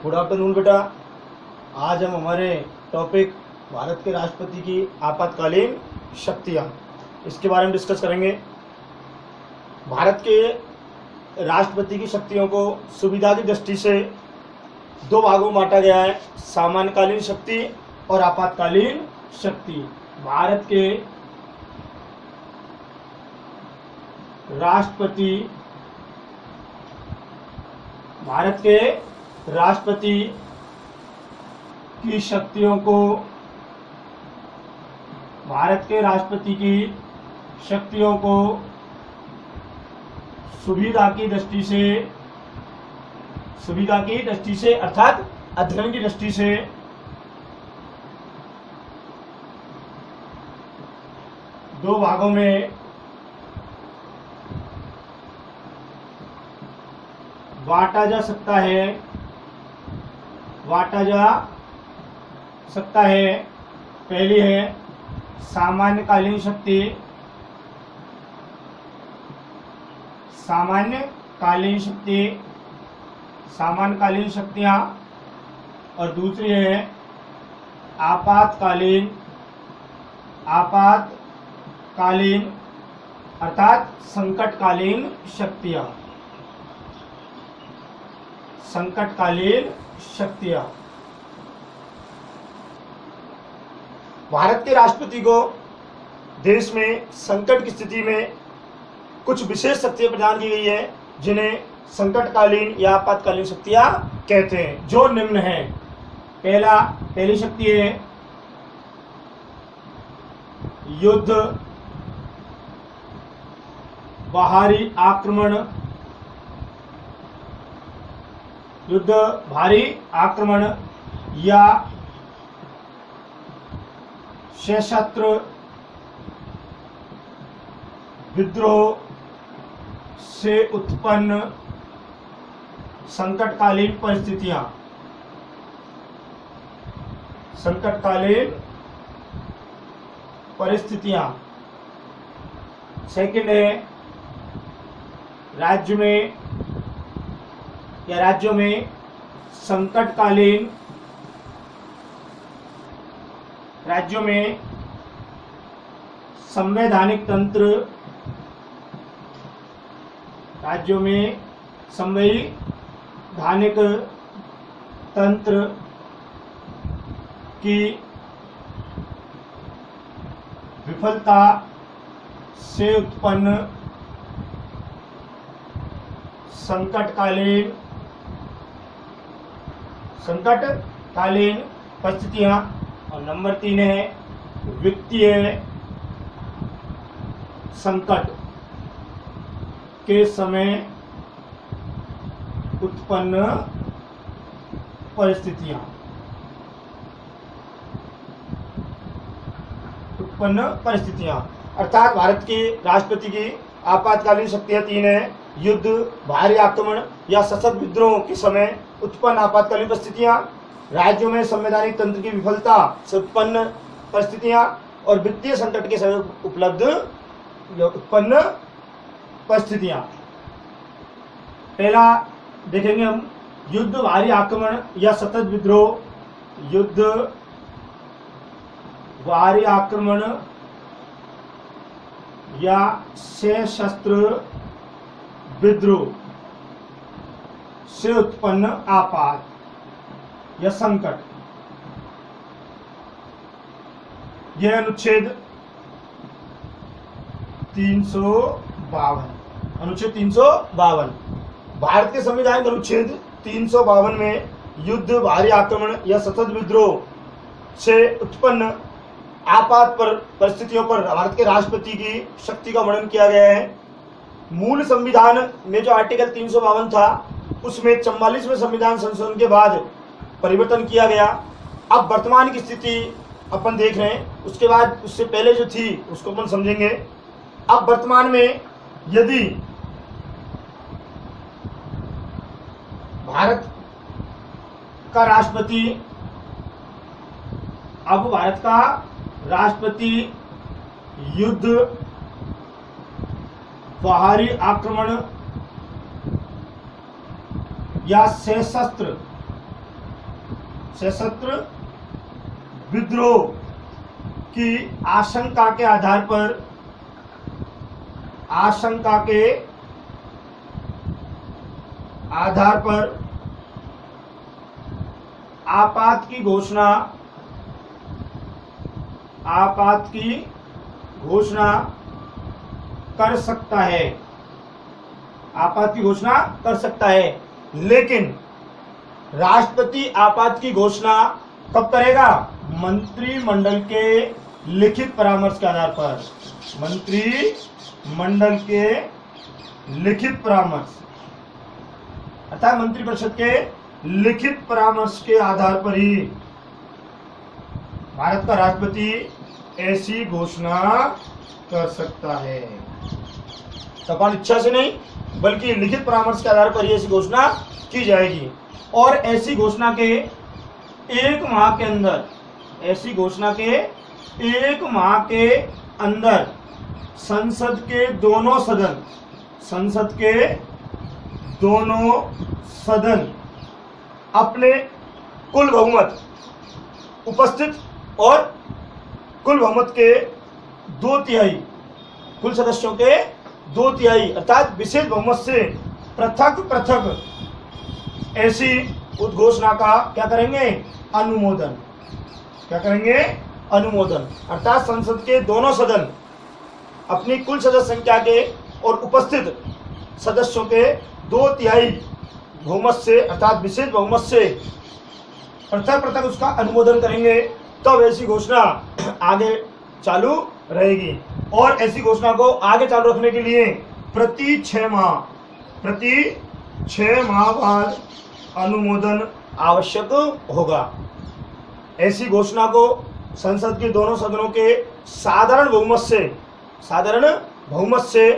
Good afternoon बेटा। आज हम हमारे टॉपिक भारत के राष्ट्रपति की आपातकालीन शक्तियाँ इसके बारे में डिस्कस करेंगे। भारत के राष्ट्रपति की शक्तियों को सुविधा की दृष्टि से दो भागों में बांटा गया है, सामान्यकालीन शक्ति और आपातकालीन शक्ति। भारत के राष्ट्रपति की शक्तियों को सुविधा की दृष्टि से अर्थात अध्ययन की दृष्टि से दो भागों में बांटा जा सकता है। पहली है सामान्यकालीन शक्तियाँ और दूसरी है आपातकालीन अर्थात संकटकालीन शक्तियाँ। भारत के राष्ट्रपति को देश में संकट की स्थिति में कुछ विशेष शक्तियां प्रदान की गई है, जिन्हें संकटकालीन या आपातकालीन शक्तियां कहते हैं, जो निम्न है। पहली शक्ति है युद्ध, बाहरी आक्रमण या सशस्त्र विद्रोह से उत्पन्न संकटकालीन परिस्थितियां। सेकंड है राज्यों में संवैधानिक तंत्र की विफलता से उत्पन्न संकटकालीन परिस्थितियां। और नंबर 3 है वित्तीय संकट के समय उत्पन्न परिस्थितियां। अर्थात भारत के राष्ट्रपति की आपातकालीन शक्तियां 3 है: युद्ध, बाहरी आक्रमण या सशस्त्र विद्रोह के समय उत्पन्न आपातकालीन परिस्थितियां, राज्यों में संवैधानिक तंत्र की विफलता से उत्पन्न परिस्थितियां और वित्तीय संकट के समय उत्पन्न परिस्थितियां। पहला देखेंगे हम युद्ध, बाहरी आक्रमण या सतत विद्रोह। युद्ध, बाहरी आक्रमण या सशस्त्र विद्रोह से उत्पन्न आपात या संकट। यह अनुच्छेद 352 भारत के संविधान के अनुच्छेद 352 में युद्ध, बाहरी आक्रमण या सतत विद्रोह से उत्पन्न आपात परिस्थितियों पर भारत के राष्ट्रपति की शक्ति का वर्णन किया गया है। मूल संविधान में जो आर्टिकल 352 था, उसमें 44वें संविधान संशोधन के बाद परिवर्तन किया गया। अब वर्तमान की स्थिति अपन देख रहे हैं, उसके बाद उससे पहले जो थी उसको अपन समझेंगे। अब वर्तमान में यदि भारत का राष्ट्रपति युद्ध, बाहरी आक्रमण या सशस्त्र सशस्त्र विद्रोह की आशंका के आधार पर आपात की घोषणा कर सकता है। आपात की घोषणा कर सकता है, लेकिन राष्ट्रपति आपात की घोषणा कब करेगा? मंत्रिमंडल के लिखित परामर्श के आधार पर। मंत्रिमंडल के लिखित परामर्श अर्थात मंत्रिपरिषद के लिखित परामर्श के आधार पर ही भारत का राष्ट्रपति ऐसी घोषणा कर सकता है। सपाल इच्छा से नहीं, बल्कि लिखित परामर्श के आधार पर ही ऐसी घोषणा की जाएगी। और ऐसी घोषणा के एक माह के अंदर संसद के दोनों सदन अपने कुल बहुमत उपस्थित और कुल बहुमत के 2/3 कुल सदस्यों के 2/3 अर्थात विशेष बहुमत से पृथक ऐसी उद्घोषणा का क्या करेंगे? अनुमोदन। अर्थात संसद के दोनों सदन अपनी कुल सदस्य संख्या के और उपस्थित सदस्यों के 2/3 बहुमत से अर्थात विशेष बहुमत से पृथक उसका अनुमोदन करेंगे, तब ऐसी घोषणा आगे चालू रहेगी। और ऐसी घोषणा को आगे चालू रखने के लिए प्रति 6 माह बाद अनुमोदन आवश्यक होगा। ऐसी घोषणा को संसद के दोनों सदनों के साधारण बहुमत से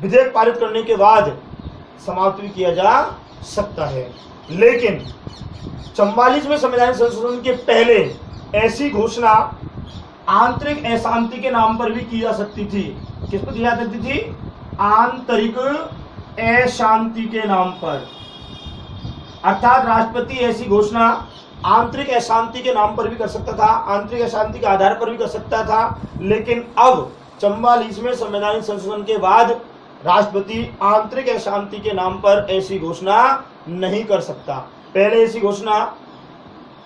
विधेयक पारित करने के बाद समाप्त भी किया जा सकता है। लेकिन 44वें संवैधानिक संशोधन के पहले ऐसी घोषणा आंतरिक अशांति के नाम पर भी की जा सकती थी। किस पर की जा सकती थी? आंतरिक अशांति के नाम पर। अर्थात राष्ट्रपति ऐसी घोषणा आंतरिक अशांति के नाम पर भी कर सकता था, आंतरिक अशांति के आधार पर भी कर सकता था। लेकिन अब 44वें संवैधानिक संशोधन के बाद राष्ट्रपति आंतरिक अशांति के नाम पर ऐसी घोषणा नहीं कर सकता। पहले ऐसी घोषणा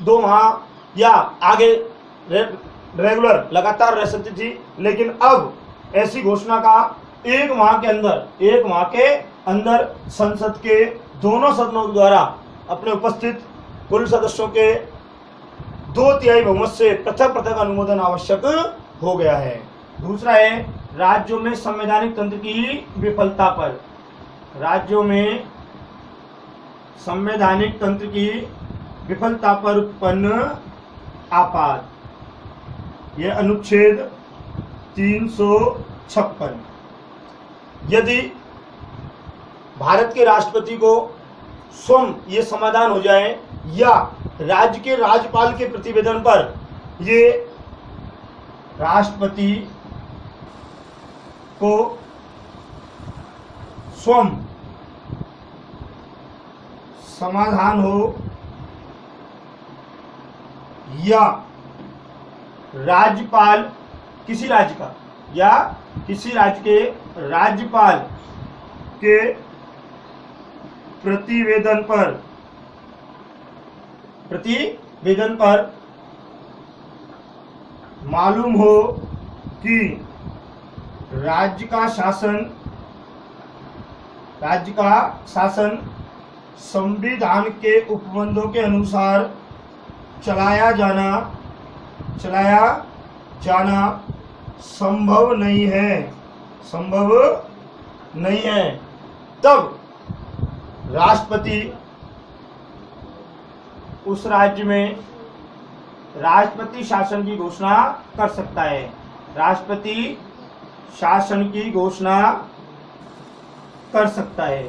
2 माह या आगे रेगुलर लगातार रह सकती थी, लेकिन अब ऐसी घोषणा का 1 माह के अंदर संसद के दोनों सदनों द्वारा अपने उपस्थित कुल सदस्यों के 2/3 बहुमत से पृथक अनुमोदन आवश्यक हो गया है। दूसरा है राज्यों में संवैधानिक तंत्र की विफलता पर। राज्यों में संवैधानिक तंत्र की विफलता पर उत्पन्न आपात, यह अनुच्छेद 356। यदि भारत के राष्ट्रपति को स्वयं ये समाधान हो जाए या राज्य के राज्यपाल के प्रतिवेदन पर ये राष्ट्रपति को स्वयं समाधान हो या राज्यपाल किसी राज्य का या किसी राज्य के राज्यपाल के प्रतिवेदन पर मालूम हो कि राज्य का शासन संविधान के उपबंधों के अनुसार चलाया जाना संभव नहीं है, तब राष्ट्रपति उस राज्य में राष्ट्रपति शासन की घोषणा कर सकता है। राष्ट्रपति शासन की घोषणा कर सकता है।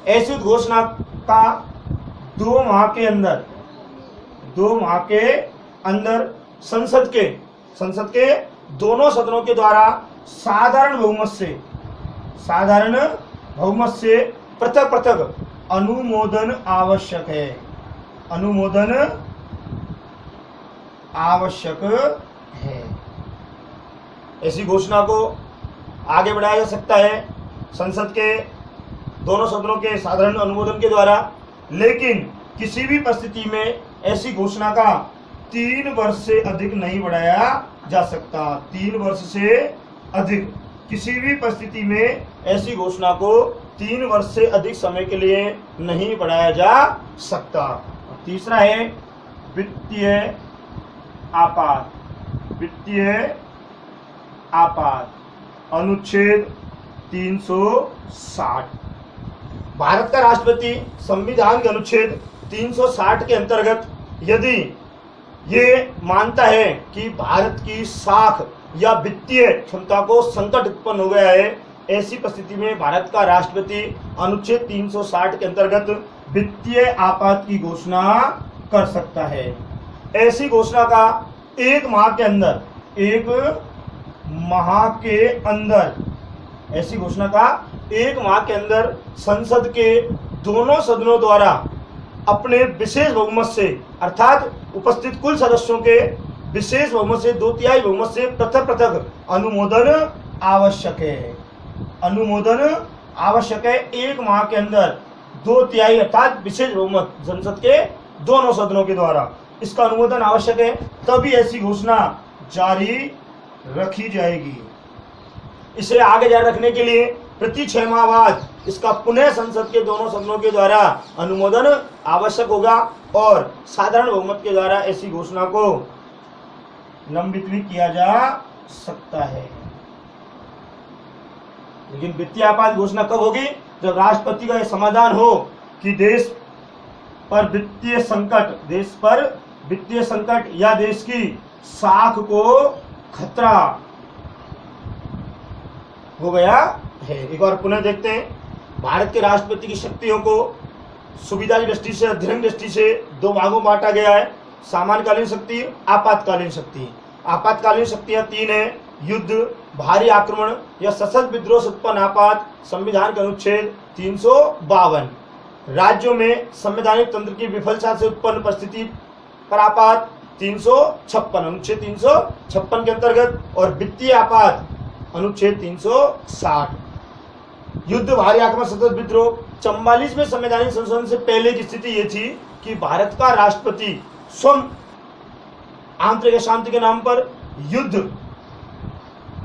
ऐसी घोषणा का 2 माह के अंदर संसद के दोनों सदनों के द्वारा साधारण बहुमत से पृथक अनुमोदन आवश्यक है। ऐसी घोषणा को आगे बढ़ाया जा सकता है संसद के दोनों सदनों के साधारण अनुमोदन के द्वारा, लेकिन किसी भी परिस्थिति में ऐसी घोषणा का 3 वर्ष से अधिक नहीं बढ़ाया जा सकता। 3 वर्ष से अधिक किसी भी परिस्थिति में ऐसी घोषणा को 3 वर्ष से अधिक समय के लिए नहीं बढ़ाया जा सकता। तीसरा है वित्तीय आपात। वित्तीय आपात अनुच्छेद 360। भारत का राष्ट्रपति संविधान के अनुच्छेद 360 के अंतर्गत यदि ये मानता है कि भारत की साख या वित्तीय क्षमता को संकट उत्पन्न हो गया है, ऐसी परिस्थिति में भारत का राष्ट्रपति अनुच्छेद 360 के अंतर्गत वित्तीय आपात की घोषणा कर सकता है। ऐसी घोषणा का 1 माह के अंदर, 1 माह के अंदर, ऐसी घोषणा का 1 माह के अंदर संसद के दोनों सदनों द्वारा अपने विशेष बहुमत से, अर्थात उपस्थित कुल सदस्यों के विशेष बहुमत से 2/3 बहुमत से पृथक पृथक अनुमोदन आवश्यक है। अनुमोदन आवश्यक है। 1 माह के अंदर 2/3 अर्थात विशेष बहुमत संसद के दोनों सदनों के द्वारा इसका अनुमोदन आवश्यक है, तभी ऐसी घोषणा जारी रखी जाएगी। इसे आगे जारी रखने के लिए प्रति 6 माह बाद इसका पुनः संसद के दोनों सदनों के द्वारा अनुमोदन आवश्यक होगा और साधारण बहुमत के द्वारा ऐसी घोषणा को लंबित भी किया जा सकता है। लेकिन वित्तीय आपात घोषणा कब होगी? जब राष्ट्रपति का यह समाधान हो कि देश पर वित्तीय संकट या देश की साख को खतरा हो गया है। एक बार पुनः देखते हैं। भारत के राष्ट्रपति की शक्तियों को सुविधा की दृष्टि से, अध्ययन की दृष्टि से 2 भागों में बांटा गया है। सामान्यकालीन शक्ति, आपातकालीन शक्ति। आपातकालीन शक्तियां 3 है: युद्ध, भारी आक्रमण या सशस्त्र विद्रोह से उत्पन्न आपात, संविधान के अनुच्छेद 352। राज्यों में संवैधानिक तंत्र की विफलता से उत्पन्न परिस्थिति पर आपात 356, अनुच्छेद 356 के अंतर्गत, और वित्तीय आपात अनुच्छेद 360। युद्ध, भारी आक्रमण, सशस्त्र विद्रोह। 44वें संवैधानिक संशोधन से पहले की स्थिति ये थी कि भारत का राष्ट्रपति स्वयं आंतरिक अशांति के नाम पर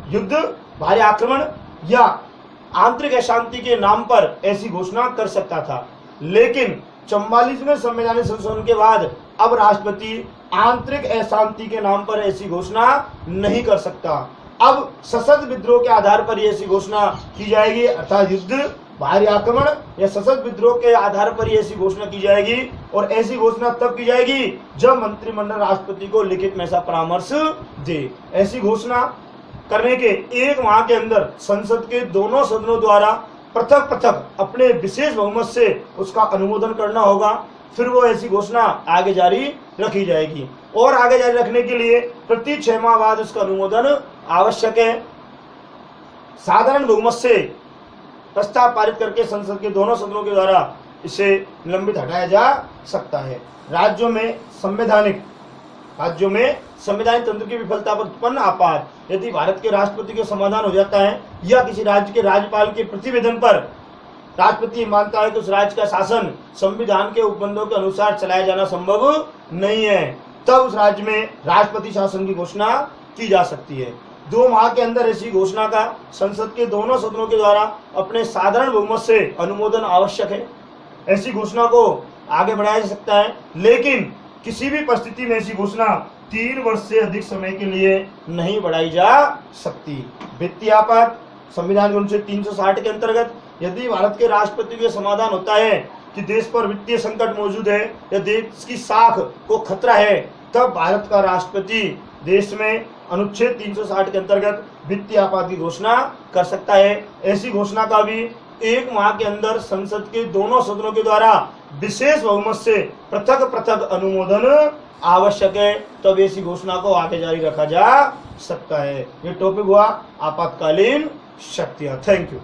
युद्ध, भारी आक्रमण या आंतरिक अशांति के नाम पर ऐसी घोषणा कर सकता था। लेकिन 44वें संवैधानिक संशोधन के बाद अब राष्ट्रपति आंतरिक अशांति के नाम पर ऐसी घोषणा नहीं कर सकता। अब सशस्त्र विद्रोह के आधार पर ऐसी घोषणा की जाएगी, अर्थात युद्ध, भारी आक्रमण या सशस्त्र विद्रोह के आधार पर ऐसी घोषणा की जाएगी। और ऐसी घोषणा तब की जाएगी जब मंत्रिमंडल राष्ट्रपति को लिखित में ऐसा परामर्श दे। ऐसी घोषणा करने के 1 माह के अंदर संसद के दोनों सदनों द्वारा पृथक पृथक अपने विशेष बहुमत से उसका अनुमोदन करना होगा। फिर वो ऐसी घोषणा आगे जारी रखी जाएगी और आगे जारी रखने के लिए प्रति 6 माह बाद उसका अनुमोदन आवश्यक है। साधारण बहुमत से प्रस्ताव पारित करके संसद के दोनों सदनों के द्वारा इसे निलंबित हटाया जा सकता है। राज्यों में संवैधानिक तंत्र की विफलता पर उत्पन्न आपात, यदि भारत के राष्ट्रपति के समाधान हो जाता है या किसी राज्य के राज्यपाल के प्रतिवेदन पर राष्ट्रपति मानता है कि उस राज्य का शासन संविधान के उपबंधों के अनुसार चलाया जाना संभव नहीं है, तब उस राज्य में राष्ट्रपति शासन की घोषणा की जा सकती है। 2 माह के अंदर ऐसी घोषणा का संसद के दोनों सदनों के द्वारा अपने साधारण बहुमत से अनुमोदन आवश्यक है। ऐसी घोषणा को आगे बढ़ाया जा सकता है, लेकिन किसी भी परिस्थिति में ऐसी घोषणा 3 वर्ष से अधिक समय के लिए नहीं बढ़ाई जा सकती। वित्तीय आपात, संविधान के अनुच्छेद 360 के अंतर्गत यदि भारत के राष्ट्रपति का समाधान होता है कि देश पर वित्तीय संकट मौजूद है या देश की साख को खतरा है, तब भारत का राष्ट्रपति देश में अनुच्छेद 360 के अंतर्गत वित्तीय आपात की घोषणा कर सकता है। ऐसी घोषणा का भी 1 माह के अंदर संसद के दोनों सदनों के द्वारा विशेष बहुमत से पृथक पृथक अनुमोदन आवश्यक है, तब ऐसी घोषणा को आगे जारी रखा जा सकता है। ये टॉपिक हुआ आपातकालीन शक्तियां। Thank you.